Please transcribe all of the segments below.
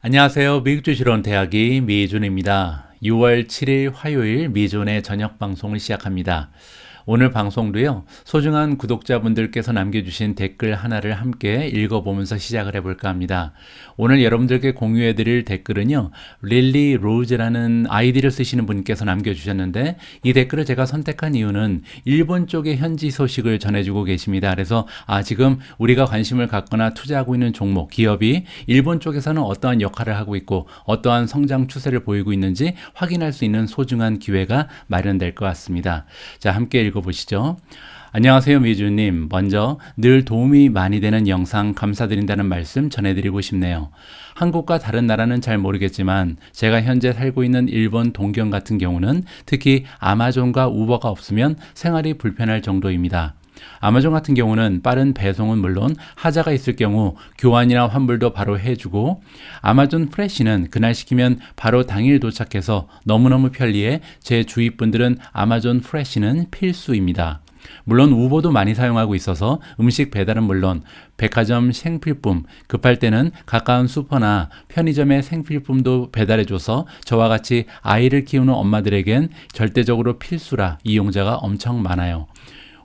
안녕하세요. 미국 주식론 대학이 미준입니다. 6월 7일 화요일 미준의 저녁 방송을 시작합니다. 오늘 방송도요, 소중한 구독자분들께서 남겨주신 댓글 하나를 함께 읽어보면서 시작을 해볼까 합니다. 오늘 여러분들께 공유해드릴 댓글은요, 릴리 로즈라는 아이디를 쓰시는 분께서 남겨주셨는데, 이 댓글을 제가 선택한 이유는 일본 쪽의 현지 소식을 전해주고 계십니다. 그래서 지금 우리가 관심을 갖거나 투자하고 있는 종목, 기업이 일본 쪽에서는 어떠한 역할을 하고 있고 어떠한 성장 추세를 보이고 있는지 확인할 수 있는 소중한 기회가 마련될 것 같습니다. 자, 함께 읽어보시죠. 안녕하세요, 미주님. 먼저 늘 도움이 많이 되는 영상 감사드린다는 말씀 전해드리고 싶네요. 한국과 다른 나라는 잘 모르겠지만 제가 현재 살고 있는 일본 동경 같은 경우는 특히 아마존과 우버가 없으면 생활이 불편할 정도입니다. 아마존 같은 경우는 빠른 배송은 물론 하자가 있을 경우 교환이나 환불도 바로 해주고, 아마존 프레시는 그날 시키면 바로 당일 도착해서 너무너무 편리해 제 주위 분들은 아마존 프레시는 필수입니다. 물론 우버도 많이 사용하고 있어서 음식 배달은 물론 백화점 생필품, 급할 때는 가까운 슈퍼나 편의점의 생필품도 배달해줘서 저와 같이 아이를 키우는 엄마들에겐 절대적으로 필수라 이용자가 엄청 많아요.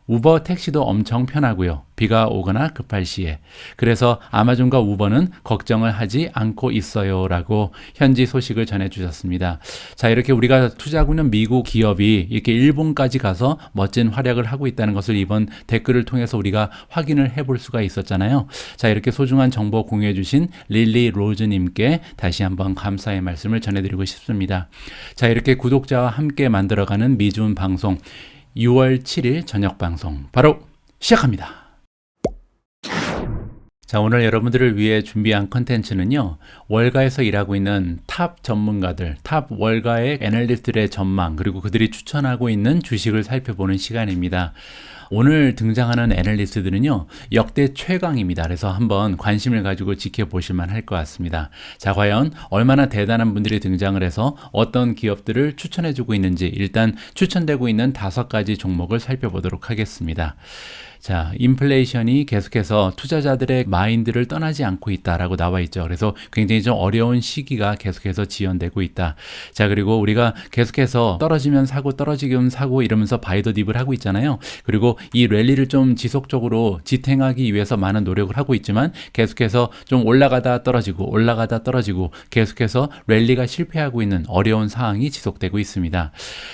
우버 택시도 엄청 편하고요. 비가 오거나 급할 시에. 그래서 아마존과 우버는 걱정을 하지 않고 있어요 라고 현지 소식을 전해주셨습니다. 자, 이렇게 우리가 투자하고 있는 미국 기업이 이렇게 일본까지 가서 멋진 활약을 하고 있다는 것을 이번 댓글을 통해서 우리가 확인을 해볼 수가 있었잖아요. 자, 이렇게 소중한 정보 공유해 주신 릴리 로즈님께 다시 한번 감사의 말씀을 전해드리고 싶습니다. 자, 이렇게 구독자와 함께 만들어가는 미준 방송 6월 7일 저녁 방송 바로 시작합니다. 자, 오늘 여러분들을 위해 준비한 컨텐츠는요, 월가에서 일하고 있는 탑 전문가들, 탑 월가의 애널리스트들의 전망, 그리고 그들이 추천하고 있는 주식을 살펴보는 시간입니다. 오늘 등장하는 애널리스트들은요, 역대 최강입니다. 그래서 한번 관심을 가지고 지켜보실만 할 것 같습니다. 자, 과연 얼마나 대단한 분들이 등장을 해서 어떤 기업들을 추천해주고 있는지 일단 추천되고 있는 5가지 종목을 살펴보도록 하겠습니다. 자, 인플레이션이 계속해서 투자자들의 마인드를 떠나지 않고 있다라고 나와 있죠. 그래서 굉장히 좀 어려운 시기가 계속해서 지연되고 있다. 자, 그리고 우리가 계속해서 떨어지면 사고 떨어지면 사고 이러면서 바이 더 딥을 하고 있잖아요. 그리고 이 랠리를 좀 지속적으로 지탱하기 위해서 많은 노력을 하고 있지만 계속해서 좀 올라가다 떨어지고 계속해서 랠리가 실패하고 있는 어려운 상황이 지속되고 있습니다.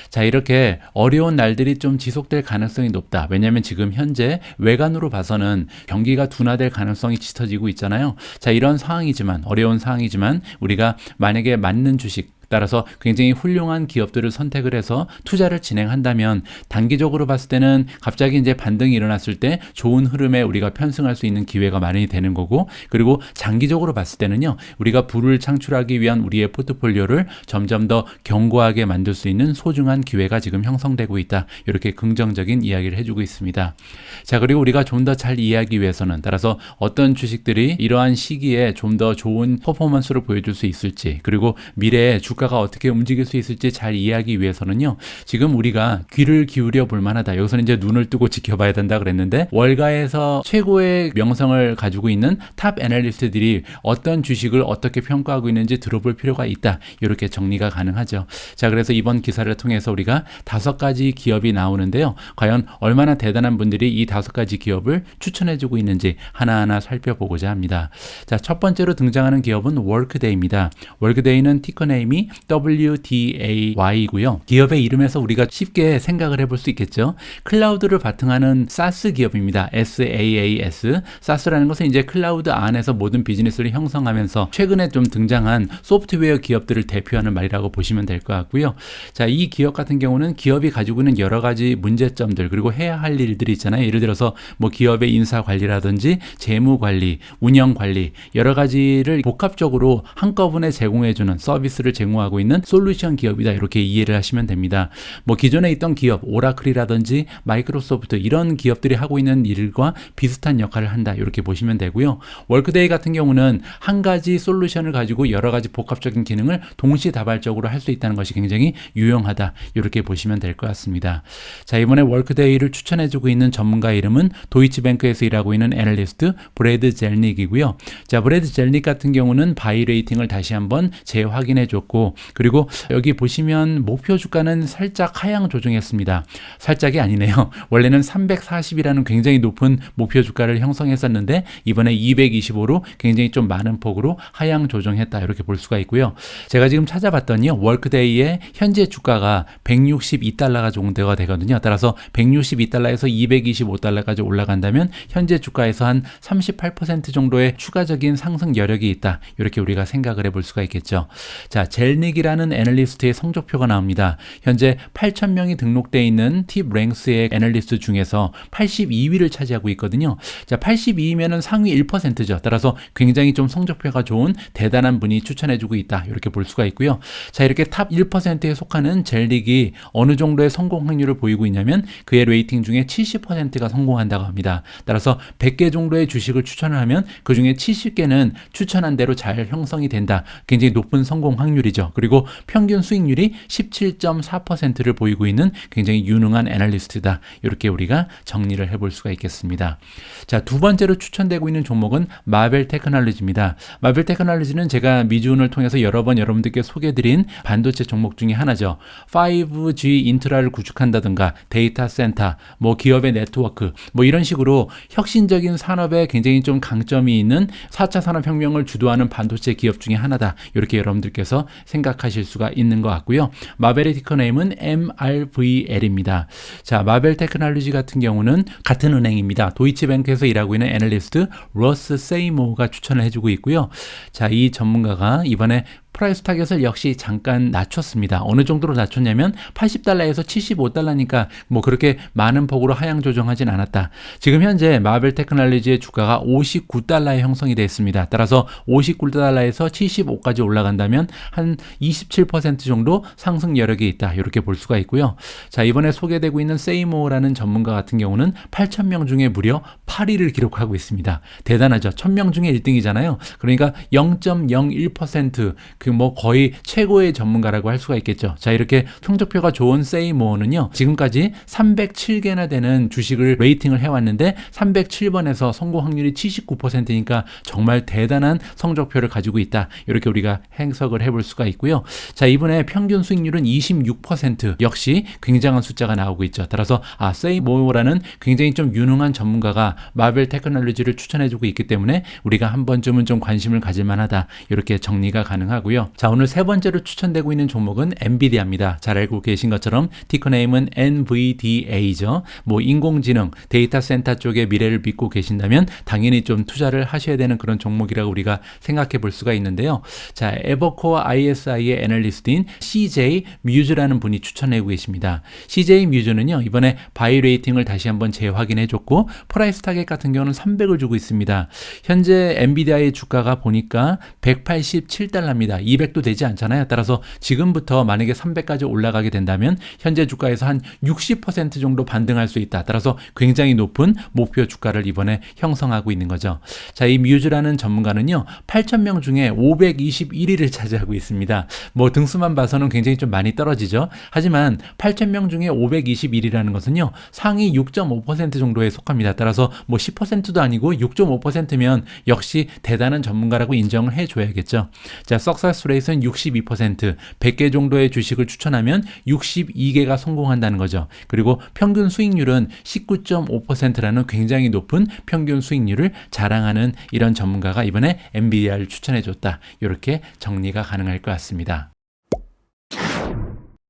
자, 이렇게 어려운 날들이 좀 지속될 가능성이 높다. 왜냐하면 지금 현재 외관으로 봐서는 경기가 둔화될 가능성이 짙어지고 있잖아요. 자, 이런 상황이지만, 어려운 상황이지만 우리가 만약에 맞는 주식, 따라서 굉장히 훌륭한 기업들을 선택을 해서 투자를 진행한다면 단기적으로 봤을 때는 갑자기 이제 반등이 일어났을 때 좋은 흐름에 우리가 편승할 수 있는 기회가 마련이 되는 거고, 그리고 장기적으로 봤을 때는요, 우리가 부를 창출하기 위한 우리의 포트폴리오를 점점 더 견고하게 만들 수 있는 소중한 기회가 지금 형성되고 있다. 이렇게 긍정적인 이야기를 해주고 있습니다. 자, 그리고 우리가 좀 더 잘 이해하기 위해서는 따라서 어떤 주식들이 이러한 시기에 좀 더 좋은 퍼포먼스를 보여줄 수 있을지, 그리고 미래에 주가가 어떻게 움직일 수 있을지 잘 이해하기 위해서는요, 지금 우리가 귀를 기울여 볼 만하다. 여기서는 이제 눈을 뜨고 지켜봐야 된다 그랬는데, 월가에서 최고의 명성을 가지고 있는 탑 애널리스트들이 어떤 주식을 어떻게 평가하고 있는지 들어볼 필요가 있다. 이렇게 정리가 가능하죠. 자, 그래서 이번 기사를 통해서 우리가 5가지 기업이 나오는데요, 과연 얼마나 대단한 분들이 이 5가지 기업을 추천해주고 있는지 하나하나 살펴보고자 합니다. 자, 첫 번째로 등장하는 기업은 워크데이입니다. 워크데이는 티커네임이 WDAY고요. 기업의 이름에서 우리가 쉽게 생각을 해볼 수 있겠죠. 클라우드를 바탕하는 사스 기업입니다. SaaS. 사스라는 것은 이제 클라우드 안에서 모든 비즈니스를 형성하면서 최근에 좀 등장한 소프트웨어 기업들을 대표하는 말이라고 보시면 될 것 같고요. 자, 이 기업 같은 경우는 기업이 가지고 있는 여러 가지 문제점들, 그리고 해야 할 일들이 있잖아요. 예를 들어서 뭐 기업의 인사 관리라든지 재무 관리, 운영 관리, 여러 가지를 복합적으로 한꺼번에 제공해주는 서비스를 제공하는 제공하고 있는 솔루션 기업이다. 이렇게 이해를 하시면 됩니다. 뭐 기존에 있던 기업, 오라클이라든지 마이크로소프트 이런 기업들이 하고 있는 일과 비슷한 역할을 한다. 이렇게 보시면 되고요. 월크데이 같은 경우는 한 가지 솔루션을 가지고 여러 가지 복합적인 기능을 동시다발적으로 할 수 있다는 것이 굉장히 유용하다. 이렇게 보시면 될 것 같습니다. 자, 이번에 월크데이를 추천해주고 있는 전문가 이름은 도이치뱅크에서 일하고 있는 애널리스트 브래드 젤닉이고요. 자, 브래드 젤닉 같은 경우는 바이 레이팅을 다시 한번 재확인해 줬고, 그리고 여기 보시면 목표 주가는 살짝 하향 조정했습니다. 살짝이 아니네요. 원래는 340이라는 굉장히 높은 목표 주가를 형성했었는데 이번에 225로 굉장히 좀 많은 폭으로 하향 조정했다. 이렇게 볼 수가 있고요. 제가 지금 찾아봤더니요. 월크데이의 현재 주가가 162달러가 정도가 되거든요. 따라서 162달러에서 225달러까지 올라간다면 현재 주가에서 한 38% 정도의 추가적인 상승 여력이 있다. 이렇게 우리가 생각을 해볼 수가 있겠죠. 자, 젤닉이라는 애널리스트의 성적표가 나옵니다. 현재 8,000명이 등록되어 있는 팁랭스의 애널리스트 중에서 82위를 차지하고 있거든요. 자, 82위면은 상위 1%죠. 따라서 굉장히 좀 성적표가 좋은 대단한 분이 추천해주고 있다. 이렇게 볼 수가 있고요. 자, 이렇게 탑 1%에 속하는 젤닉이 어느 정도의 성공 확률을 보이고 있냐면 그의 레이팅 중에 70%가 성공한다고 합니다. 따라서 100개 정도의 주식을 추천을 하면 그 중에 70개는 추천한 대로 잘 형성이 된다. 굉장히 높은 성공 확률이죠. 그리고 평균 수익률이 17.4%를 보이고 있는 굉장히 유능한 애널리스트다. 이렇게 우리가 정리를 해볼 수가 있겠습니다. 자, 두 번째로 추천되고 있는 종목은 마벨 테크놀로지입니다. 마벨 테크놀로지는 제가 미주운을 통해서 여러 번 여러분들께 소개해드린 반도체 종목 중에 하나죠. 5G 인프라를 구축한다든가 데이터 센터, 뭐 기업의 네트워크, 뭐 이런 식으로 혁신적인 산업에 굉장히 좀 강점이 있는 4차 산업혁명을 주도하는 반도체 기업 중에 하나다. 이렇게 여러분들께서 생각하실 수가 있는 것 같고요. 마벨의 티커네임은 MRVL입니다. 자, 마벨 테크놀로지 같은 경우는 같은 은행입니다. 도이치뱅크에서 일하고 있는 애널리스트 러스 세이모가 추천을 해주고 있고요. 자, 이 전문가가 이번에 프라이스 타겟을 역시 잠깐 낮췄습니다. 어느 정도로 낮췄냐면 80달러에서 75달러니까 뭐 그렇게 많은 폭으로 하향 조정하진 않았다. 지금 현재 마벨 테크놀로지의 주가가 59달러에 형성이 되어 있습니다. 따라서 59달러에서 75까지 올라간다면 한 27% 정도 상승 여력이 있다. 이렇게 볼 수가 있고요. 자, 이번에 소개되고 있는 세이모라는 전문가 같은 경우는 8,000명 중에 무려 8위를 기록하고 있습니다. 대단하죠. 1,000명 중에 1등이잖아요. 그러니까 0.01% 뭐 거의 최고의 전문가라고 할 수가 있겠죠. 자, 이렇게 성적표가 좋은 세이모어는요, 지금까지 307개나 되는 주식을 레이팅을 해왔는데 307번에서 성공 확률이 79%니까 정말 대단한 성적표를 가지고 있다. 이렇게 우리가 해석을 해볼 수가 있고요. 자, 이번에 평균 수익률은 26%, 역시 굉장한 숫자가 나오고 있죠. 따라서 세이모어라는 굉장히 좀 유능한 전문가가 마벨 테크놀로지를 추천해주고 있기 때문에 우리가 한 번쯤은 좀 관심을 가질 만하다. 이렇게 정리가 가능하고요. 자, 오늘 세 번째로 추천되고 있는 종목은 엔비디아입니다. 잘 알고 계신 것처럼 티커네임은 NVDA죠. 뭐 인공지능, 데이터 센터 쪽의 미래를 믿고 계신다면 당연히 좀 투자를 하셔야 되는 그런 종목이라고 우리가 생각해 볼 수가 있는데요. 자, 에버코어 ISI의 애널리스트인 CJ 뮤즈라는 분이 추천하고 계십니다. CJ 뮤즈는요, 이번에 바이 레이팅을 다시 한번 재확인해 줬고 프라이스 타겟 같은 경우는 300을 주고 있습니다. 현재 엔비디아의 주가가 보니까 187달러입니다. 200도 되지 않잖아요. 따라서 지금부터 만약에 300까지 올라가게 된다면 현재 주가에서 한 60% 정도 반등할 수 있다. 따라서 굉장히 높은 목표 주가를 이번에 형성하고 있는 거죠. 자, 이 뮤즈라는 전문가는요, 8,000명 중에 521위를 차지하고 있습니다. 뭐 등수만 봐서는 굉장히 좀 많이 떨어지죠. 하지만 8,000명 중에 521위라는 것은요, 상위 6.5% 정도에 속합니다. 따라서 뭐 10%도 아니고 6.5%면 역시 대단한 전문가라고 인정을 해줘야겠죠. 자, 석세스 레이트는 62%, 100개 정도의 주식을 추천하면 62개가 성공한다는 거죠. 그리고 평균 수익률은 19.5%라는 굉장히 높은 평균 수익률을 자랑하는 이런 전문가가 이번에 엔비디아를 추천해줬다. 이렇게 정리가 가능할 것 같습니다.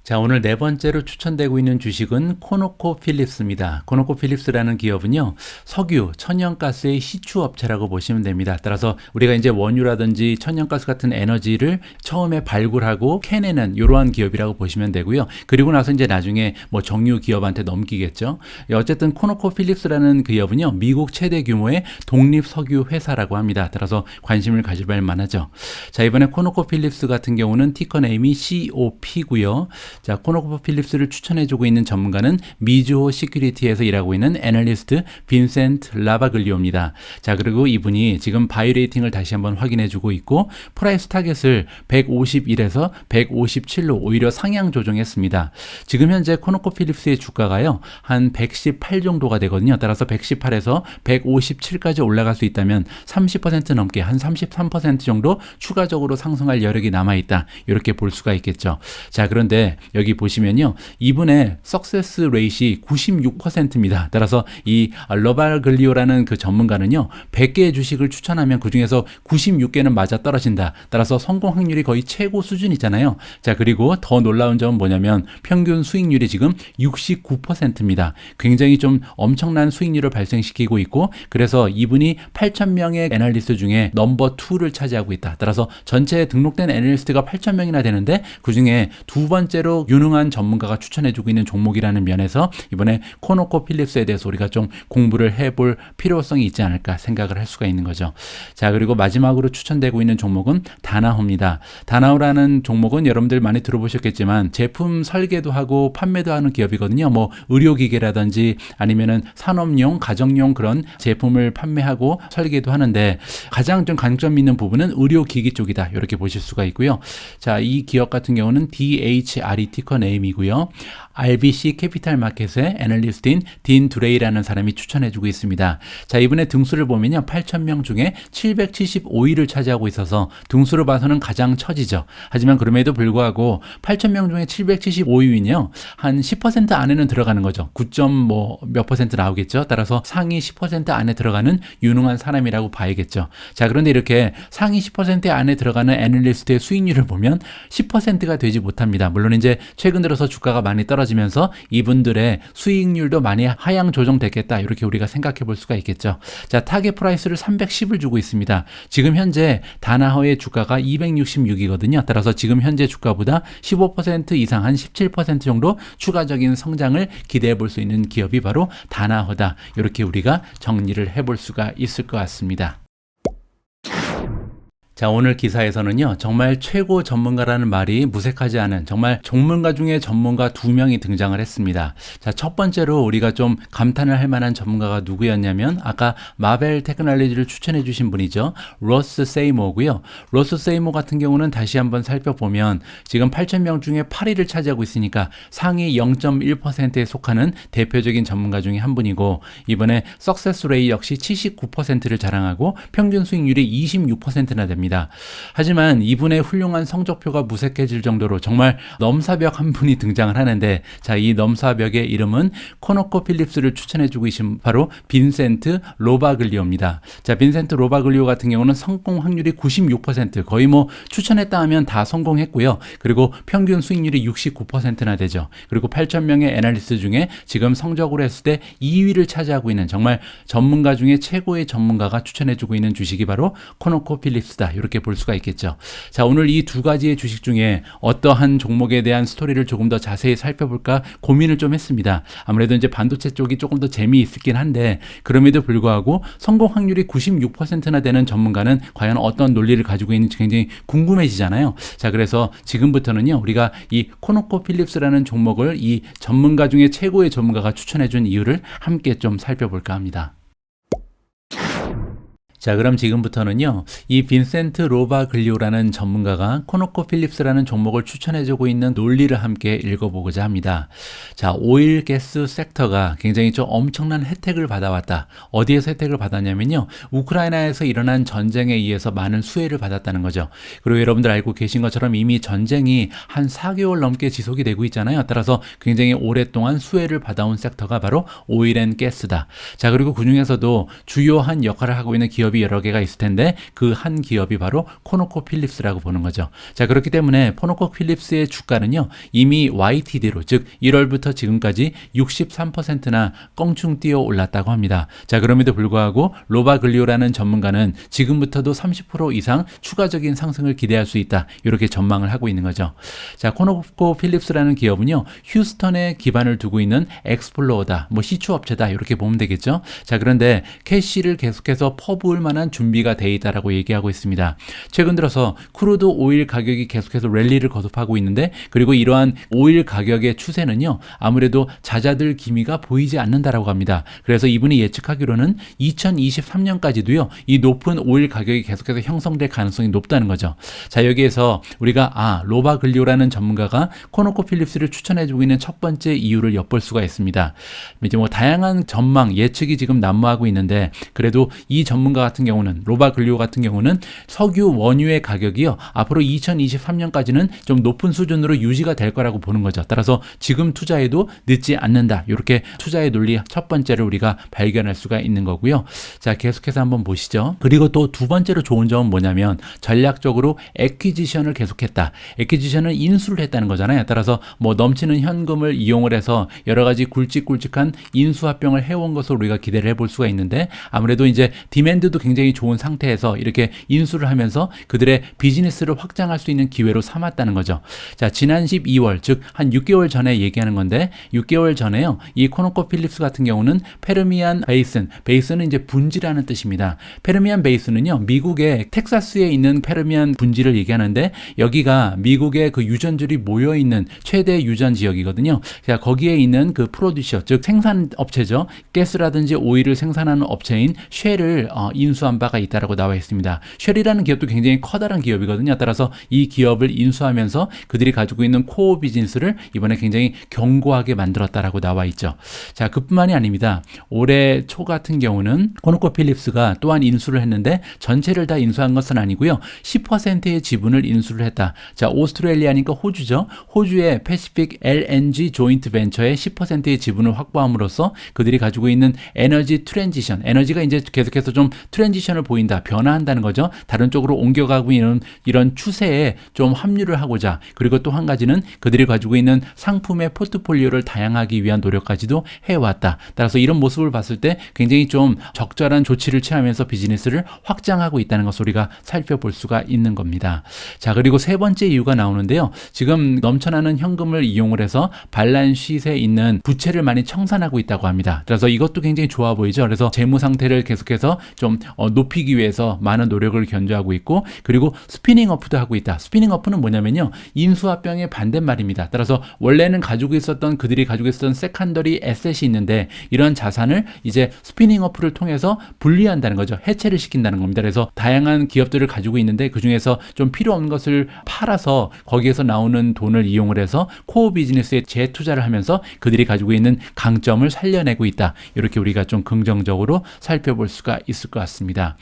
자, 오늘 네 번째로 추천되고 있는 주식은 코노코필립스입니다. 코노코필립스라는 기업은요, 석유, 천연가스의 시추업체라고 보시면 됩니다. 따라서 우리가 이제 원유라든지 천연가스 같은 에너지를 처음에 발굴하고 캐내는 이러한 기업이라고 보시면 되고요. 그리고 나서 이제 나중에 뭐 정유 기업한테 넘기겠죠. 어쨌든 코노코필립스라는 기업은요, 미국 최대 규모의 독립 석유 회사라고 합니다. 따라서 관심을 가질 만하죠. 자, 이번에 코노코필립스 같은 경우는 티커 네임이 COP고요. 자, 코노코필립스를 추천해주고 있는 전문가는 미즈호 시큐리티에서 일하고 있는 애널리스트 빈센트 라바글리오입니다. 자, 그리고 이분이 지금 바이 레이팅을 다시 한번 확인해주고 있고 프라이스 타겟을 151에서 157로 오히려 상향 조정했습니다. 지금 현재 코노코필립스의 주가가요, 한 118 정도가 되거든요. 따라서 118에서 157까지 올라갈 수 있다면 30% 넘게 한 33% 정도 추가적으로 상승할 여력이 남아있다. 이렇게 볼 수가 있겠죠. 자, 그런데 여기 보시면요, 이분의 석세스 레이시 96%입니다. 따라서 이 러바글리오라는 그 전문가는요, 100개의 주식을 추천하면 그 중에서 96개는 맞아 떨어진다. 따라서 성공 확률이 거의 최고 수준이잖아요. 자, 그리고 더 놀라운 점은 뭐냐면 평균 수익률이 지금 69%입니다. 굉장히 좀 엄청난 수익률을 발생시키고 있고, 그래서 이분이 8,000명의 애널리스트 중에 넘버 2를 차지하고 있다. 따라서 전체 등록된 애널리스트가 8,000명이나 되는데 그 중에 두 번째로 유능한 전문가가 추천해주고 있는 종목이라는 면에서 이번에 코노코필립스에 대해서 우리가 좀 공부를 해볼 필요성이 있지 않을까 생각을 할 수가 있는 거죠. 자, 그리고 마지막으로 추천되고 있는 종목은 다나호입니다. 다나호라는 종목은 여러분들 많이 들어보셨겠지만 제품 설계도 하고 판매도 하는 기업이거든요. 뭐 의료기계라든지 아니면은 산업용, 가정용 그런 제품을 판매하고 설계도 하는데 가장 좀 강점 있는 부분은 의료기기 쪽이다. 이렇게 보실 수가 있고요. 자, 이 기업 같은 경우는 DHRE 티커 네임이고요. RBC 캐피탈 마켓의 애널리스트인 딘 두레이라는 사람이 추천해주고 있습니다. 자, 이분의 등수를 보면요, 8,000명 중에 775위를 차지하고 있어서 등수로 봐서는 가장 처지죠. 하지만 그럼에도 불구하고 8,000명 중에 775위는요, 한 10% 안에는 들어가는 거죠. 9점 뭐 몇 퍼센트 나오겠죠. 따라서 상위 10% 안에 들어가는 유능한 사람이라고 봐야겠죠. 자, 그런데 이렇게 상위 10% 안에 들어가는 애널리스트의 수익률을 보면 10%가 되지 못합니다. 물론 이제 최근 들어서 주가가 많이 떨어지면서 이분들의 수익률도 많이 하향 조정됐겠다. 이렇게 우리가 생각해 볼 수가 있겠죠. 자, 타겟 프라이스를 310을 주고 있습니다. 지금 현재 다나허의 주가가 266이거든요. 따라서 지금 현재 주가보다 15% 이상 한 17% 정도 추가적인 성장을 기대해 볼 수 있는 기업이 바로 다나허다. 이렇게 우리가 정리를 해볼 수가 있을 것 같습니다. 자, 오늘 기사에서는요, 정말 최고 전문가라는 말이 무색하지 않은 정말 전문가 중에 전문가 2명이 등장을 했습니다. 자, 첫 번째로 우리가 좀 감탄을 할 만한 전문가가 누구였냐면 아까 마벨 테크놀로지를 추천해 주신 분이죠. 로스 세이모고요. 로스 세이모 같은 경우는 다시 한번 살펴보면 지금 8,000명 중에 8위를 차지하고 있으니까 상위 0.1%에 속하는 대표적인 전문가 중에 한 분이고, 이번에 석세스 레이 역시 79%를 자랑하고 평균 수익률이 26%나 됩니다. 하지만 이분의 훌륭한 성적표가 무색해질 정도로 정말 넘사벽 한 분이 등장을 하는데, 자, 이 넘사벽의 이름은 코노코필립스를 추천해주고 계신 바로 빈센트 로바글리오입니다. 자, 빈센트 로바글리오 같은 경우는 성공 확률이 96%, 거의 뭐 추천했다 하면 다 성공했고요. 그리고 평균 수익률이 69%나 되죠. 그리고 8,000명의 애널리스트 중에 지금 성적으로 했을 때 2위를 차지하고 있는 정말 전문가 중에 최고의 전문가가 추천해주고 있는 주식이 바로 코노코필립스다. 이렇게 볼 수가 있겠죠. 자, 오늘 이 두 가지의 주식 중에 어떠한 종목에 대한 스토리를 조금 더 자세히 살펴볼까 고민을 좀 했습니다. 아무래도 이제 반도체 쪽이 조금 더 재미있긴 한데, 그럼에도 불구하고 성공 확률이 96%나 되는 전문가는 과연 어떤 논리를 가지고 있는지 굉장히 궁금해지잖아요. 자, 그래서 지금부터는요, 우리가 이 코노코필립스라는 종목을 이 전문가 중에 최고의 전문가가 추천해준 이유를 함께 좀 살펴볼까 합니다. 자, 그럼 지금부터는요, 이 빈센트 로바글리오라는 전문가가 코노코필립스라는 종목을 추천해주고 있는 논리를 함께 읽어보고자 합니다. 자, 오일 가스 섹터가 굉장히 좀 엄청난 혜택을 받아왔다. 어디에서 혜택을 받았냐면요, 우크라이나에서 일어난 전쟁에 의해서 많은 수혜를 받았다는 거죠. 그리고 여러분들 알고 계신 것처럼 이미 전쟁이 한 4개월 넘게 지속이 되고 있잖아요. 따라서 굉장히 오랫동안 수혜를 받아온 섹터가 바로 오일 앤 가스다. 자, 그리고 그 중에서도 주요한 역할을 하고 있는 기업이 기업이 여러 개가 있을 텐데 그 한 기업이 바로 코노코필립스라고 보는 거죠. 자, 그렇기 때문에 코노코필립스의 주가는요, 이미 YTD로, 즉 1월부터 지금까지 63%나 껑충 뛰어 올랐다고 합니다. 자, 그럼에도 불구하고 로바글리오라는 전문가는 지금부터도 30% 이상 추가적인 상승을 기대할 수 있다, 이렇게 전망을 하고 있는 거죠. 자, 코노코필립스라는 기업은요, 휴스턴에 기반을 두고 있는 엑스플로어다, 시추 업체다, 이렇게 보면 되겠죠. 자, 그런데 캐시를 계속해서 퍼부을 만한 준비가 돼 있다라고 얘기하고 있습니다. 최근 들어서 크루드 오일 가격이 계속해서 랠리를 거듭하고 있는데, 그리고 이러한 오일 가격의 추세는요, 아무래도 잦아들 기미가 보이지 않는다라고 합니다. 그래서 이분이 예측하기로는 2023년까지도요, 이 높은 오일 가격이 계속해서 형성될 가능성이 높다는 거죠. 자, 여기에서 우리가 로바글리오라는 전문가가 코노코필립스를 추천해주고 있는 첫 번째 이유를 엿볼 수가 있습니다. 이제 다양한 전망, 예측이 지금 난무하고 있는데, 그래도 이 전문가 같은 경우는, 로바글리오 같은 경우는 석유 원유의 가격이요, 앞으로 2023년까지는 좀 높은 수준으로 유지가 될 거라고 보는 거죠. 따라서 지금 투자해도 늦지 않는다, 이렇게 투자의 논리 첫 번째를 우리가 발견할 수가 있는 거고요. 자, 계속해서 한번 보시죠. 그리고 또 두 번째로 좋은 점은 뭐냐면, 전략적으로 애퀴지션을 계속했다. 애퀴지션은 인수를 했다는 거잖아요. 따라서 넘치는 현금을 이용을 해서 여러 가지 굵직굵직한 인수합병을 해온 것으로 우리가 기대를 해볼 수가 있는데, 아무래도 이제 디맨드도 굉장히 좋은 상태에서 이렇게 인수를 하면서 그들의 비즈니스를 확장할 수 있는 기회로 삼았다는 거죠. 자, 지난 12월, 즉 한 6개월 전에 얘기하는 건데, 6개월 전에요, 이 코노코필립스 같은 경우는 페르미안 베이슨은 이제 분지라는 뜻입니다. 페르미안 베이슨은요, 미국의 텍사스에 있는 페르미안 분지를 얘기하는데, 여기가 미국의 그 유전들이 모여 있는 최대 유전 지역이거든요. 자, 거기에 있는 그 프로듀서, 즉 생산 업체죠. 가스라든지 오일을 생산하는 업체인 쉘을 인수한 바가 있다라고 나와 있습니다. 쉘이라는 기업도 굉장히 커다란 기업이거든요. 따라서 이 기업을 인수하면서 그들이 가지고 있는 코어 비즈니스를 이번에 굉장히 견고하게 만들었다라고 나와 있죠. 자, 그뿐만이 아닙니다. 올해 초 같은 경우는 코노코필립스가 또한 인수를 했는데, 전체를 다 인수한 것은 아니고요, 10%의 지분을 인수를 했다. 자, 오스트레일리아니까 호주죠. 호주의 패시픽 LNG 조인트 벤처의 10%의 지분을 확보함으로써 그들이 가지고 있는 에너지 트랜지션, 에너지가 이제 계속해서 좀 트랜지션을 보인다, 변화한다는 거죠. 다른 쪽으로 옮겨가고 있는 이런 추세에 좀 합류를 하고자, 그리고 또 한 가지는 그들이 가지고 있는 상품의 포트폴리오를 다양하기 위한 노력까지도 해왔다. 따라서 이런 모습을 봤을 때 굉장히 좀 적절한 조치를 취하면서 비즈니스를 확장하고 있다는 것을 우리가 살펴볼 수가 있는 겁니다. 자, 그리고 세 번째 이유가 나오는데요. 지금 넘쳐나는 현금을 이용을 해서 발란시트에 있는 부채를 많이 청산하고 있다고 합니다. 그래서 이것도 굉장히 좋아 보이죠. 그래서 재무 상태를 계속해서 좀 높이기 위해서 많은 노력을 견주하고 있고, 그리고 스피닝 어프도 하고 있다. 스피닝 어프는 뭐냐면요, 인수합병의 반대말입니다. 따라서 원래는 그들이 가지고 있었던 세컨더리 에셋이 있는데, 이런 자산을 이제 스피닝 어프를 통해서 분리한다는 거죠. 해체를 시킨다는 겁니다. 그래서 다양한 기업들을 가지고 있는데, 그 중에서 좀 필요 없는 것을 팔아서 거기에서 나오는 돈을 이용을 해서 코어 비즈니스에 재투자를 하면서 그들이 가지고 있는 강점을 살려내고 있다. 이렇게 우리가 좀 긍정적으로 살펴볼 수가 있을 것 같습니다.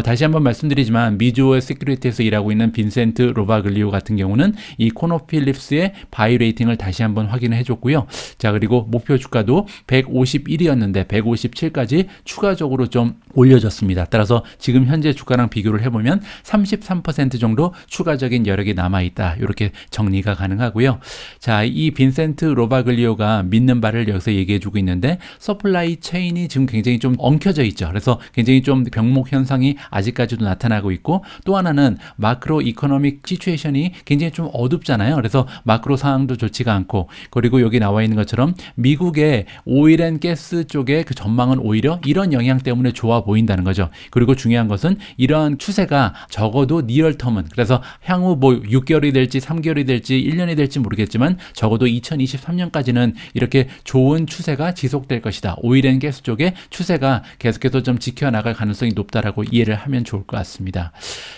다시 한번 말씀드리지만, 미주어 세큐리티에서 일하고 있는 빈센트 로바글리오 같은 경우는 이 코노필립스의 바이 레이팅을 다시 한번 확인을 해줬고요. 자, 그리고 목표 주가도 151이었는데 157까지 추가적으로 좀 올려졌습니다. 따라서 지금 현재 주가랑 비교를 해보면 33% 정도 추가적인 여력이 남아있다, 이렇게 정리가 가능하고요. 자, 이 빈센트 로바글리오가 믿는 바를 여기서 얘기해주고 있는데, 서플라이 체인이 지금 굉장히 좀 엉켜져 있죠. 그래서 굉장히 좀 병목 현상이 아직까지도 나타나고 있고, 또 하나는 마크로 이코노믹 시츄에이션이 굉장히 좀 어둡잖아요. 그래서 마크로 상황도 좋지가 않고, 그리고 여기 나와 있는 것처럼 미국의 오일 앤 가스 쪽의 그 전망은 오히려 이런 영향 때문에 좋아 보인다는 거죠. 그리고 중요한 것은 이러한 추세가 적어도 니얼텀은, 그래서 향후 6개월이 될지 3개월이 될지 1년이 될지 모르겠지만 적어도 2023년까지는 이렇게 좋은 추세가 지속될 것이다. 오일 앤 가스 쪽의 추세가 계속해서 좀 지켜나갈 가능성이 높다라고 이해를 하면 좋을 것 같습니다.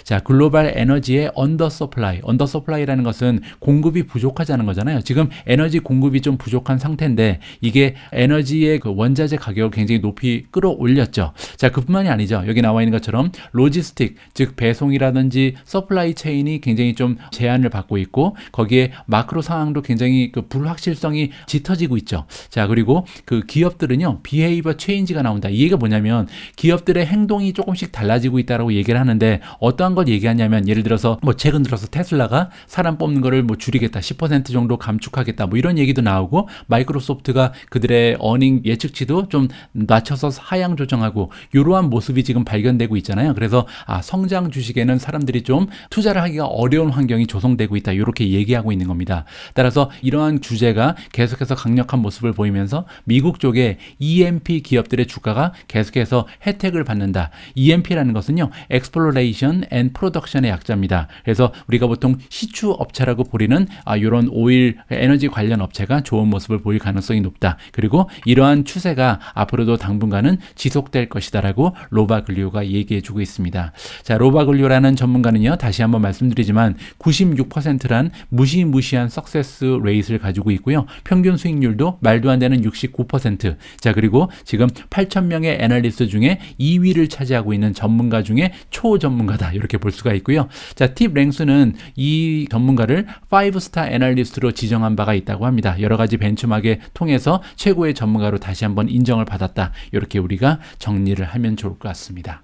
자, 글로벌 에너지의 언더서플라이라는 것은 공급이 부족하자는 거잖아요. 지금 에너지 공급이 좀 부족한 상태인데, 이게 에너지의 그 원자재 가격을 굉장히 높이 끌어올렸죠. 자, 그뿐만이 아니죠. 여기 나와 있는 것처럼 로지스틱, 즉 배송이라든지 서플라이 체인이 굉장히 좀 제한을 받고 있고, 거기에 마크로 상황도 굉장히 그 불확실성이 짙어지고 있죠. 자, 그리고 그 기업들은요, 비헤이버 체인지가 나온다. 이 얘기가 뭐냐면, 기업들의 행동 행동이 조금씩 달라지고 있다라고 얘기를 하는데 어떠한 걸 얘기하냐면 예를 들어서 뭐 최근 들어서 테슬라가 사람 뽑는 거를 뭐 줄이겠다, 10% 정도 감축하겠다, 뭐 이런 얘기도 나오고 마이크로소프트가 그들의 어닝 예측치도 좀 낮춰서 하향 조정하고 이러한 모습이 지금 발견되고 있잖아요. 그래서 성장 주식에는 사람들이 좀 투자를 하기가 어려운 환경이 조성되고 있다, 이렇게 얘기하고 있는 겁니다. 따라서 이러한 주제가 계속해서 강력한 모습을 보이면서 미국 쪽에 EMP 기업들의 주가가 계속해서 혜택을 받는다. EMP라는 것은요, Exploration and Production의 약자입니다. 그래서 우리가 보통 시추 업체라고 부르는 이런 오일 에너지 관련 업체가 좋은 모습을 보일 가능성이 높다. 그리고 이러한 추세가 앞으로도 당분간은 지속될 것이다라고 로바글리오가 얘기해주고 있습니다. 자, 로바글리오라는 전문가는요, 다시 한번 말씀드리지만 96%란 무시무시한 석세스 레이트를 가지고 있고요. 평균 수익률도 말도 안 되는 69%. 자, 그리고 지금 8,000명의 애널리스트 중에 2위를 차지하고 있는 전문가 중에 초전문가다, 이렇게 볼 수가 있고요. 자, 팁 랭스는 이 전문가를 5스타 애널리스트로 지정한 바가 있다고 합니다. 여러 가지 벤치마크에 통해서 최고의 전문가로 다시 한번 인정을 받았다, 이렇게 우리가 정리를 하면 좋을 것 같습니다.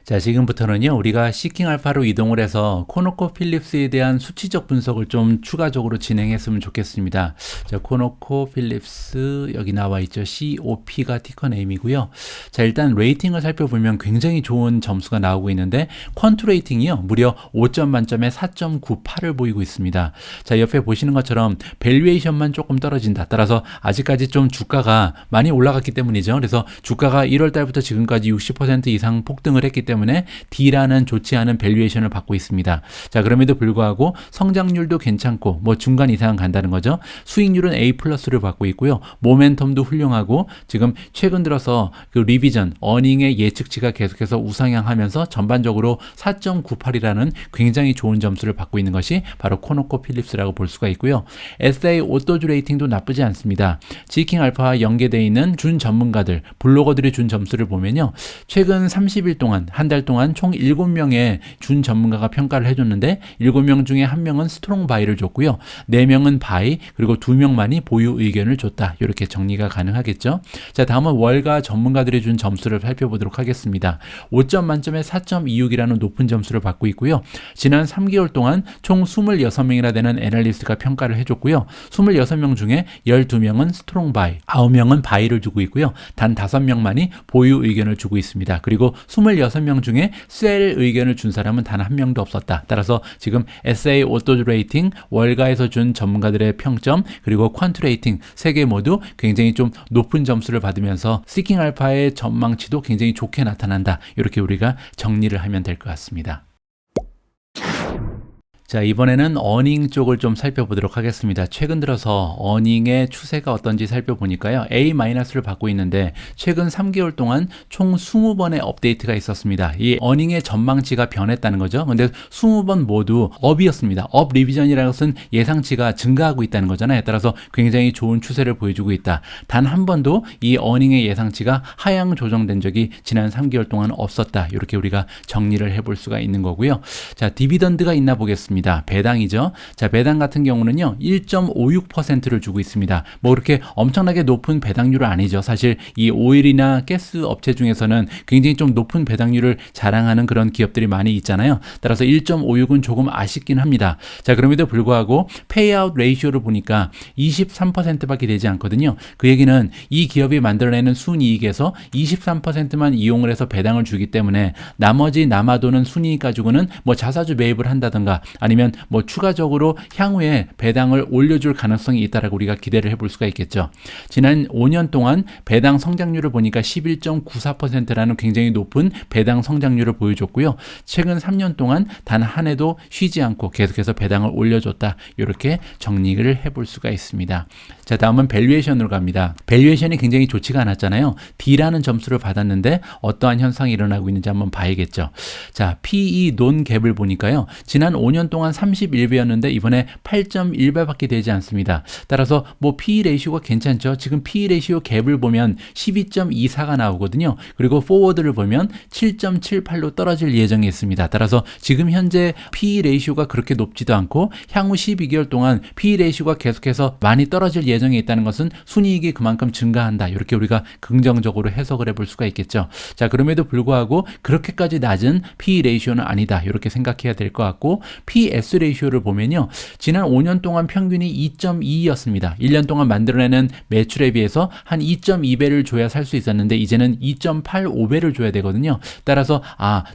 자, 지금부터는요, 우리가 시킹 알파로 이동을 해서 코노코필립스에 대한 수치적 분석을 좀 추가적으로 진행했으면 좋겠습니다. 자, 코노코필립스 여기 나와 있죠. COP가 티커 네임이고요. 자, 일단 레이팅을 살펴보면 굉장히 좋은 점수가 나오고 있는데 퀀트 레이팅이요, 무려 5점 만점에 4.98을 보이고 있습니다. 자, 옆에 보시는 것처럼 밸류에이션만 조금 떨어진다. 따라서 아직까지 좀 주가가 많이 올라갔기 때문이죠. 그래서 주가가 1월 달부터 지금까지 60% 이상 폭등을 했기 때문에 D라는 좋지 않은 밸류에이션을 받고 있습니다. 자, 그럼에도 불구하고 성장률도 괜찮고 뭐 중간 이상 간다는 거죠. 수익률은 A+를 받고 있고요. 모멘텀도 훌륭하고 지금 최근 들어서 그 리비전 어닝의 예측치가 계속해서 우상향하면서 전반적으로 4.98이라는 굉장히 좋은 점수를 받고 있는 것이 바로 코노코필립스라고 볼 수가 있고요. SA 오토즈 레이팅도 나쁘지 않습니다. 지킹 알파와 연계되어 있는 준 전문가들, 블로거들이 준 점수를 보면요, 최근 30일 동안 한 달 동안 총 7명의 준 전문가가 평가를 해줬는데 7명 중에 1명은 스트롱 바이를 줬고요. 4명은 바이, 그리고 2명만이 보유 의견을 줬다. 이렇게 정리가 가능하겠죠. 자, 다음은 월가 전문가들이 준 점수를 살펴보도록 하겠습니다. 5점 만점에 4.26이라는 높은 점수를 받고 있고요. 지난 3개월 동안 총 26명이나 되는 애널리스트가 평가를 해줬고요. 26명 중에 12명은 스트롱 바이, 9명은 바이를 주고 있고요. 단 5명만이 보유 의견을 주고 있습니다. 그리고 26명 중에 셀 의견을 준 사람은 단 1명도 없었다. 따라서 지금 SA 오토즈 레이팅, 월가에서 준 전문가들의 평점, 그리고 퀀트 레이팅 세 개 모두 굉장히 좀 높은 점수를 받으면서 시킹 알파의 전망치도 굉장히 좋게 나타난다. 이렇게 우리가 정리를 하면 될 것 같습니다. 자, 이번에는 어닝 쪽을 좀 살펴보도록 하겠습니다. 최근 들어서 어닝의 추세가 어떤지 살펴보니까요, A-를 받고 있는데 최근 3개월 동안 총 20번의 업데이트가 있었습니다. 이 어닝의 전망치가 변했다는 거죠. 근데 20번 모두 업이었습니다. 업 리비전이라는 것은 예상치가 증가하고 있다는 거잖아요. 따라서 굉장히 좋은 추세를 보여주고 있다. 단 한 번도 이 어닝의 예상치가 하향 조정된 적이 지난 3개월 동안 없었다. 이렇게 우리가 정리를 해볼 수가 있는 거고요. 자, 디비던드가 있나 보겠습니다. 배당이죠. 자, 배당 같은 경우는요, 1.56%를 주고 있습니다. 뭐 그렇게 엄청나게 높은 배당률은 아니죠. 사실 이 오일이나 가스 업체 중에서는 굉장히 좀 높은 배당률을 자랑하는 그런 기업들이 많이 있잖아요. 따라서 1.56은 조금 아쉽긴 합니다. 자, 그럼에도 불구하고 페이아웃 레이쇼를 보니까 23%밖에 되지 않거든요. 그 얘기는 이 기업이 만들어내는 순이익에서 23%만 이용을 해서 배당을 주기 때문에 나머지 남아도는 순이익 가지고는 뭐 자사주 매입을 한다든가 아니면 뭐 추가적으로 향후에 배당을 올려줄 가능성이 있다라고 우리가 기대를 해볼 수가 있겠죠. 지난 5년 동안 배당 성장률을 보니까 11.94%라는 굉장히 높은 배당 성장률을 보여줬고요. 최근 3년 동안 단 한 해도 쉬지 않고 계속해서 배당을 올려줬다. 이렇게 정리를 해볼 수가 있습니다. 자, 다음은 밸류에이션으로 갑니다. 밸류에이션이 굉장히 좋지가 않았잖아요. D라는 점수를 받았는데 어떠한 현상이 일어나고 있는지 한번 봐야겠죠. 자, PE 논 갭을 보니까요, 지난 5년 동안 동안 31배였는데 이번에 8.1배밖에 되지 않습니다. 따라서 뭐 PE 레이시오가 괜찮죠. 지금 PE 레이시오 갭을 보면 12.24가 나오거든요. 그리고 포워드를 보면 7.78로 떨어질 예정이 있습니다. 따라서 지금 현재 PE 레이시오가 그렇게 높지도 않고 향후 12개월 동안 PE 레이시오가 계속해서 많이 떨어질 예정에 있다는 것은 순이익이 그만큼 증가한다. 이렇게 우리가 긍정적으로 해석을 해볼 수가 있겠죠. 자, 그럼에도 불구하고 그렇게까지 낮은 PE 레이시오는 아니다. 이렇게 생각해야 될 것 같고, PS 레이시오를 보면요. 지난 5년 동안 평균이 2.2였습니다. 1년 동안 만들어내는 매출에 비해서 한 2.2배를 줘야 살 수 있었는데 이제는 2.85배를 줘야 되거든요. 따라서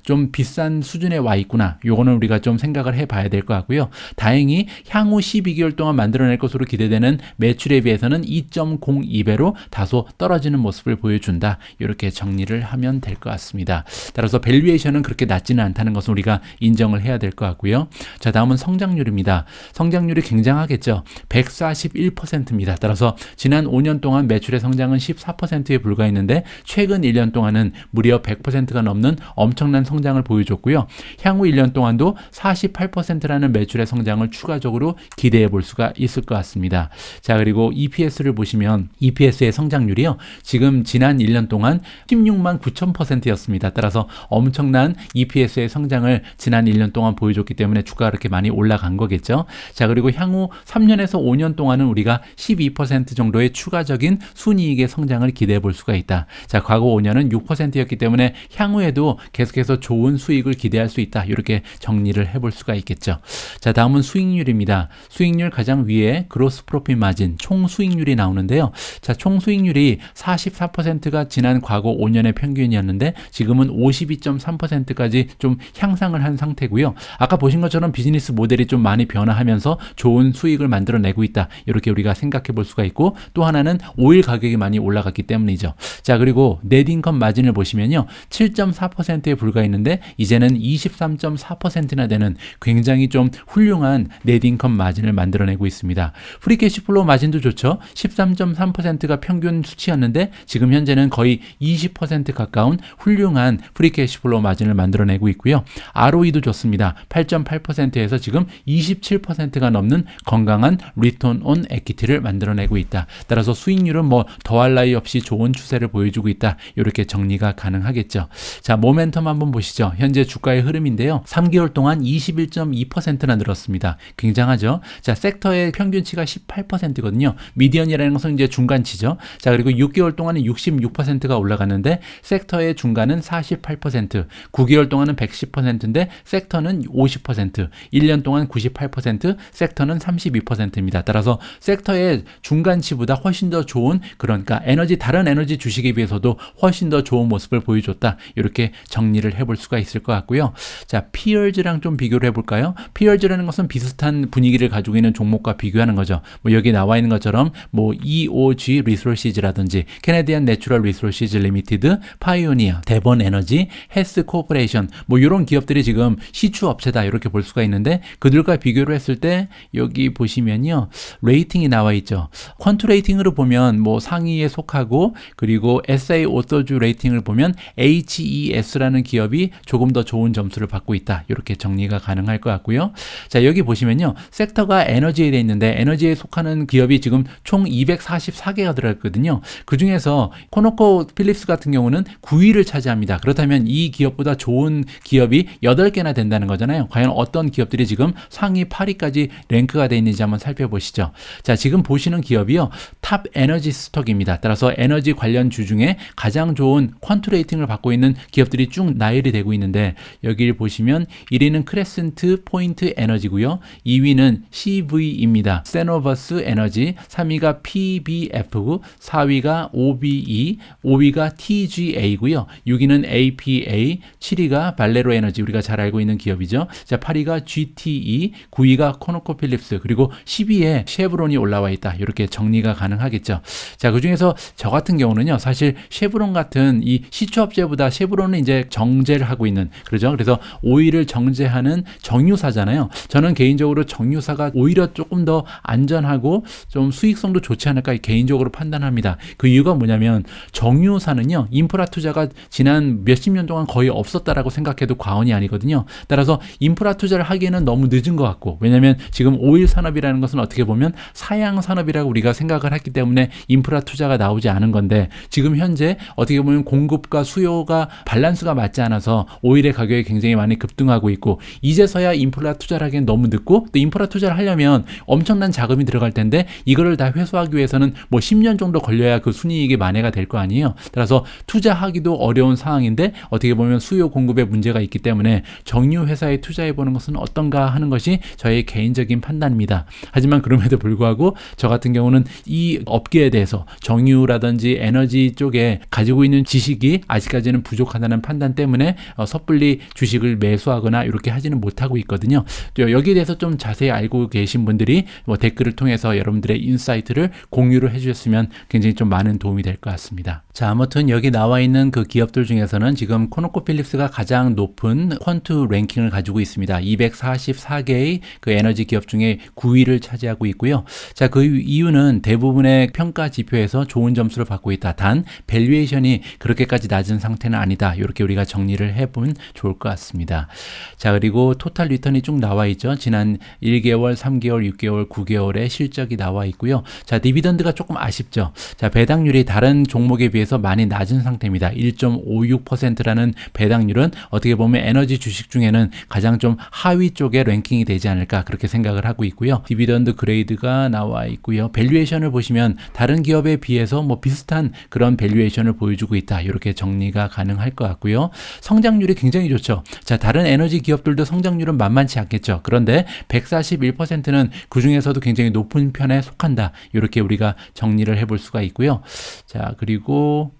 좀 비싼 수준에 와 있구나. 요거는 우리가 좀 생각을 해봐야 될 것 같고요. 다행히 향후 12개월 동안 만들어낼 것으로 기대되는 매출에 비해서는 2.02배로 다소 떨어지는 모습을 보여준다. 이렇게 정리를 하면 될 것 같습니다. 따라서 밸류에이션은 그렇게 낮지는 않다는 것은 우리가 인정을 해야 될 것 같고요. 자, 다음은 성장률입니다. 성장률이 굉장하겠죠. 141%입니다. 따라서 지난 5년 동안 매출의 성장은 14%에 불과했는데 최근 1년 동안은 무려 100%가 넘는 엄청난 성장을 보여줬고요. 향후 1년 동안도 48%라는 매출의 성장을 추가적으로 기대해 볼 수가 있을 것 같습니다. 자, 그리고 EPS를 보시면 EPS의 성장률이요. 지금 지난 1년 동안 16만 9,000%였습니다. 따라서 엄청난 EPS의 성장을 지난 1년 동안 보여줬기 때문에 주가가 그렇게 많이 올라간 거겠죠. 자, 그리고 향후 3년에서 5년 동안은 우리가 12% 정도의 추가적인 순이익의 성장을 기대해 볼 수가 있다. 자, 과거 5년은 6%였기 때문에 향후에도 계속해서 좋은 수익을 기대할 수 있다. 이렇게 정리를 해볼 수가 있겠죠. 자, 다음은 수익률입니다. 수익률 가장 위에 그로스 프로핏 마진, 총 수익률이 나오는데요. 자, 총 수익률이 44%가 지난 과거 5년의 평균이었는데 지금은 52.3%까지 좀 향상을 한 상태고요. 아까 보신 것처럼 비즈니스 모델이 좀 많이 변화하면서 좋은 수익을 만들어내고 있다. 이렇게 우리가 생각해 볼 수가 있고, 또 하나는 오일 가격이 많이 올라갔기 때문이죠. 자, 그리고 넷인컴 마진을 보시면요. 7.4%에 불과했는데 이제는 23.4%나 되는 굉장히 좀 훌륭한 넷인컴 마진을 만들어내고 있습니다. 프리캐시플로우 마진도 좋죠. 13.3%가 평균 수치였는데 지금 현재는 거의 20% 가까운 훌륭한 프리캐시플로우 마진을 만들어내고 있고요. ROE도 좋습니다. 8.8%에서 지금 27%가 넘는 건강한 리턴 온 에퀴티를 만들어내고 있다. 따라서 수익률은 뭐 더할 나위 없이 좋은 추세를 보여주고 있다. 이렇게 정리가 가능하겠죠. 자, 모멘텀 한번 보시죠. 현재 주가의 흐름인데요. 3개월 동안 21.2%나 늘었습니다. 굉장하죠. 자, 섹터의 평균치가 18%거든요. 미디언이라는 것은 이제 중간치죠. 자, 그리고 6개월 동안은 66%가 올라갔는데 섹터의 중간은 48%, 9개월 동안은 110%인데 섹터는 50%, 1년 동안 98%, 섹터는 32%입니다. 따라서 섹터의 중간치보다 훨씬 더 좋은, 그러니까 다른 에너지 주식에 비해서도 훨씬 더 좋은 모습을 보여줬다. 이렇게 정리를 해볼 수가 있을 것 같고요. 자, 피어즈랑 좀 비교를 해볼까요? 피어즈라는 것은 비슷한 분위기를 가지고 있는 종목과 비교하는 거죠. 뭐 여기 나와 있는 것처럼 뭐 EOG 리소시즈라든지 캐네디안 내추럴 리소시즈 리미티드, 파이오니어, 대본 에너지, 헬스 코퍼레이션, 뭐 이런 기업들이 지금 시추 업체다. 이렇게 볼 수가 있는데 그들과 비교를 했을 때 여기 보시면요. 레이팅이 나와 있죠. 퀀트 레이팅으로 보면 뭐 상위에 속하고, 그리고 SA 오토즈 레이팅을 보면 HES라는 기업이 조금 더 좋은 점수를 받고 있다. 이렇게 정리가 가능할 것 같고요. 자, 여기 보시면요. 섹터가 에너지에 되어 있는데 에너지에 속하는 기업이 지금 총 244개가 들어있거든요. 그 중에서 코노코 필립스 같은 경우는 9위를 차지합니다. 그렇다면 이 기업보다 좋은 기업이 8개나 된다는 거잖아요. 과연 어떤 기업들이 지금 상위 8위까지 랭크가 되어 있는지 한번 살펴보시죠. 자, 지금 보시는 기업이요. 탑 에너지 스톡입니다. 따라서 에너지 관련 주 중에 가장 좋은 퀀트 레이팅을 받고 있는 기업들이 쭉 나열이 되고 있는데, 여기를 보시면 1위는 크레센트 포인트 에너지고요. 2위는 CV입니다. 세노버스 에너지, 3위가 PBF고, 4위가 OBE, 5위가 TGA고요. 6위는 APA, 7위가 발레로 에너지, 우리가 잘 알고 있는 기업이죠. 자, 8위가 GTE, 9위가 코노코 필립스, 그리고 10위에 쉐브론이 올라와 있다. 이렇게 정리가 가능하겠죠. 자, 그 중에서 저 같은 경우는요, 사실 쉐브론 같은 이 시추업체보다 쉐브론은 이제 정제를 하고 있는, 그러죠. 그래서 오일을 정제하는 정유사잖아요. 저는 개인적으로 정유사가 오히려 조금 더 안전하고 좀 수익성도 좋지 않을까 개인적으로 판단합니다. 그 이유가 뭐냐면 정유사는요, 인프라 투자가 지난 몇십 년 동안 거의 없었다라고 생각해도 과언이 아니거든요. 따라서 인프라 투자를 하기에는 너무 늦은 것 같고, 왜냐하면 지금 오일 산업이라는 것은 어떻게 보면 사양 산업이라고 우리가 생각을 했기 때문에 인프라 투자가 나오지 않은 건데, 지금 현재 어떻게 보면 공급과 수요가 밸런스가 맞지 않아서 오일의 가격이 굉장히 많이 급등하고 있고, 이제서야 인프라 투자를 하기엔 너무 늦고, 또 인프라 투자를 하려면 엄청난 자금이 들어갈 텐데 이거를 다 회수하기 위해서는 뭐 10년 정도 걸려야 그 순이익이 만회가 될 거 아니에요. 따라서 투자하기도 어려운 상황인데 어떻게 보면 수요 공급에 문제가 있기 때문에 정유 회사에 투자해 보는 것은 어떤가 하는 것이 저의 개인적인 판단입니다. 하지만 그럼에도 불구하고 저 같은 경우는 이 업계에 대해서 정유라든지 에너지 쪽에 가지고 있는 지식이 아직까지는 부족하다는 판단 때문에 섣불리 주식을 매수하거나 이렇게 하지는 못하고 있거든요. 여기에 대해서 좀 자세히 알고 계신 분들이 뭐 댓글을 통해서 여러분들의 인사이트를 공유를 해주셨으면 굉장히 좀 많은 도움이 될 것 같습니다. 자, 아무튼 여기 나와 있는 그 기업들 중에서는 지금 코노코필립스가 가장 높은 퀀투 랭킹을 가지고 있습니다. 244개의 그 에너지 기업 중에 9위를 차지하고 있고요. 자, 그 이유는 대부분의 평가 지표에서 좋은 점수를 받고 있다. 단 밸류에이션이 그렇게까지 낮은 상태는 아니다. 이렇게 우리가 정리를 해보면 좋을 것 같습니다. 자, 그리고 토탈 리턴이 쭉 나와 있죠. 지난 1개월, 3개월, 6개월, 9개월의 실적이 나와 있고요. 자, 디비던드가 조금 아쉽죠. 자, 배당률이 다른 종목에 비해서 많이 낮은 상태입니다. 1.56%라는 배당률은 어떻게 보면 에너지 주식 중에는 가장 좀 하위 쪽에 랭킹이 되지 않을까 그렇게 생각을 하고 있고요. 디비던드 그레이드가 나와 있고요. 밸류에이션을 보시면 다른 기업에 비해서 뭐 비슷한 그런 밸류에이션을 보여주고 있다. 이렇게 정리가 가능할 것 같고요. 성장률이 굉장히 좋죠. 자, 다른 에너지 기업들도 성장률은 만만치 않겠죠. 그런데 141%는 그 중에서도 굉장히 높은 편에 속한다. 이렇게 우리가 정리를 해볼 수가 있고요. 자, 그리고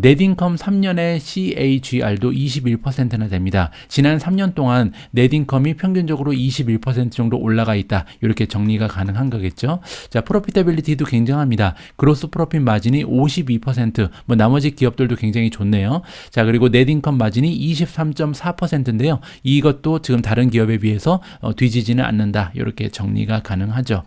넷인컴 3년의 CAGR도 21%나 됩니다. 지난 3년 동안 넷인컴이 평균적으로 21% 정도 올라가 있다. 이렇게 정리가 가능한 거겠죠. 자, 프로피터빌리티도 굉장합니다. 그로스 프로핏 마진이 52%, 뭐 나머지 기업들도 굉장히 좋네요. 자, 그리고 넷인컴 마진이 23.4%인데요. 이것도 지금 다른 기업에 비해서 뒤지지는 않는다. 이렇게 정리가 가능하죠.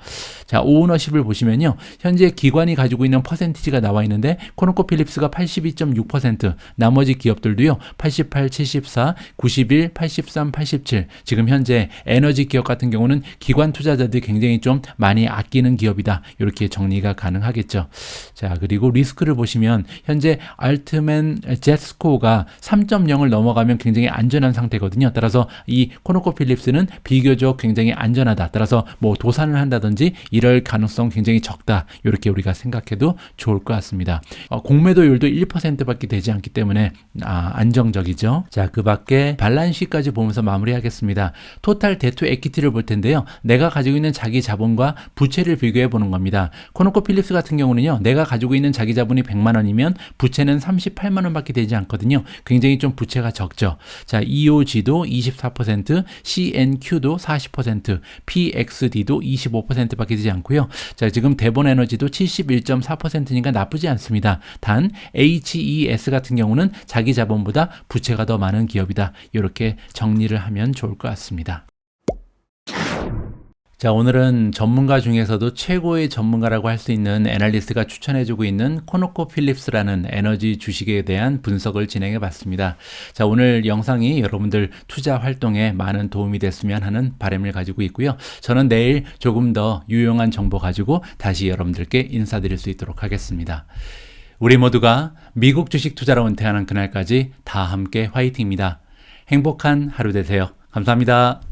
자, 오너십을 보시면요. 현재 기관이 가지고 있는 퍼센티지가 나와 있는데 코노코필립스가 82.6%, 나머지 기업들도요. 88, 74, 91, 83, 87. 지금 현재 에너지 기업 같은 경우는 기관 투자자들이 굉장히 좀 많이 아끼는 기업이다. 이렇게 정리가 가능하겠죠. 자, 그리고 리스크를 보시면 현재 알트맨 제스코가 3.0을 넘어가면 굉장히 안전한 상태거든요. 따라서 이 코노코필립스는 비교적 굉장히 안전하다. 따라서 뭐 도산을 한다든지 이럴 가능성 굉장히 적다. 이렇게 우리가 생각해도 좋을 것 같습니다. 공매도율도 1%밖에 되지 않기 때문에 안정적이죠. 자, 그 밖에 발란시까지 보면서 마무리하겠습니다. 토탈 데트 에퀴티를 볼 텐데요. 내가 가지고 있는 자기 자본과 부채를 비교해 보는 겁니다. 코노코필립스 같은 경우는요. 내가 가지고 있는 자기 자본이 100만 원이면 부채는 38만 원밖에 되지 않거든요. 굉장히 좀 부채가 적죠. 자, EOG도 24%, CNQ도 40%, PXD도 25%밖에 되지 않고요. 자, 지금 대본에너지도 71.4%니까 나쁘지 않습니다. 단 HES 같은 경우는 자기 자본보다 부채가 더 많은 기업이다. 이렇게 정리를 하면 좋을 것 같습니다. 자, 오늘은 전문가 중에서도 최고의 전문가라고 할 수 있는 애널리스트가 추천해주고 있는 코노코필립스라는 에너지 주식에 대한 분석을 진행해 봤습니다. 자, 오늘 영상이 여러분들 투자 활동에 많은 도움이 됐으면 하는 바람을 가지고 있고요. 저는 내일 조금 더 유용한 정보 가지고 다시 여러분들께 인사드릴 수 있도록 하겠습니다. 우리 모두가 미국 주식 투자로 은퇴하는 그날까지 다 함께 화이팅입니다. 행복한 하루 되세요. 감사합니다.